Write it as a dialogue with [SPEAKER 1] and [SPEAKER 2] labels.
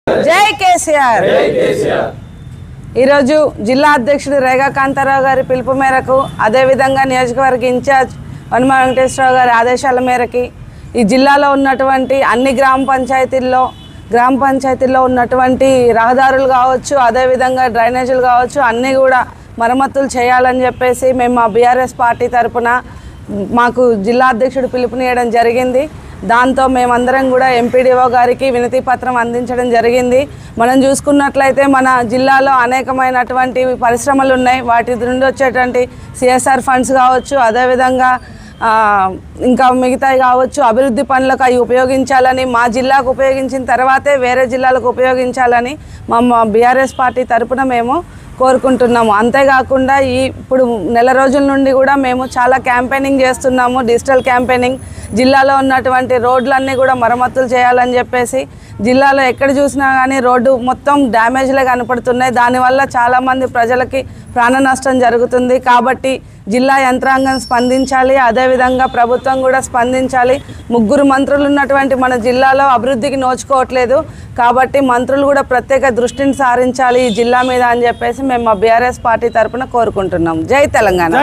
[SPEAKER 1] జై కేసీఆర్. ఈరోజు జిల్లా అధ్యక్షుడు రేగా కాంతారావు గారి పిలుపు మేరకు అదేవిధంగా నియోజకవర్గ ఇన్ఛార్జ్ వనమ వెంకటేశ్వరరావు గారి ఆదేశాల మేరకి ఈ జిల్లాలో ఉన్నటువంటి అన్ని గ్రామ పంచాయతీల్లో ఉన్నటువంటి రహదారులు కావచ్చు, అదేవిధంగా డ్రైనేజీలు కావచ్చు, అన్నీ కూడా మరమ్మతులు చేయాలని చెప్పేసి మేము మా బీఆర్ఎస్ పార్టీ తరఫున మాకు జిల్లా అధ్యక్షుడు పిలుపునియడం జరిగింది. దాంతో మేమందరం కూడా ఎంపీడీఓ గారికి వినతి పత్రం అందించడం జరిగింది. మనం చూసుకున్నట్లయితే మన జిల్లాలో అనేకమైనటువంటి పరిశ్రమలు ఉన్నాయి. వాటి నుండి వచ్చేటువంటి సిఎస్ఆర్ ఫండ్స్ కావచ్చు, అదేవిధంగా ఇంకా మిగతాయి కావచ్చు, అభివృద్ధి పనులకు అవి ఉపయోగించాలని, మా జిల్లాకు ఉపయోగించిన తర్వాతే వేరే జిల్లాలకు ఉపయోగించాలని మా బీఆర్ఎస్ పార్టీ తరఫున మేము కోరుకుంటున్నాము. అంతేకాకుండా ఇప్పుడు నెల రోజుల నుండి కూడా మేము చాలా క్యాంపెయినింగ్ చేస్తున్నాము. డిజిటల్ క్యాంపెయినింగ్ జిల్లాలో ఉన్నటువంటి రోడ్లన్నీ కూడా మరమ్మతులు చేయాలని చెప్పేసి, జిల్లాలో ఎక్కడ చూసినా కానీ రోడ్డు మొత్తం డ్యామేజ్లే కనపడుతున్నాయి. దానివల్ల చాలామంది ప్రజలకి ప్రాణ నష్టం జరుగుతుంది. కాబట్టి జిల్లా యంత్రాంగం స్పందించాలి, అదేవిధంగా ప్రభుత్వం కూడా స్పందించాలి. 3 మంత్రులు ఉన్నటువంటి మన జిల్లాలో అభివృద్ధికి నోచుకోవట్లేదు. కాబట్టి మంత్రులు కూడా ప్రత్యేక దృష్టిని సారించాలి ఈ జిల్లా మీద అని చెప్పేసి మేము మా బీఆర్ఎస్ పార్టీ తరఫున కోరుకుంటున్నాం. జై తెలంగాణ.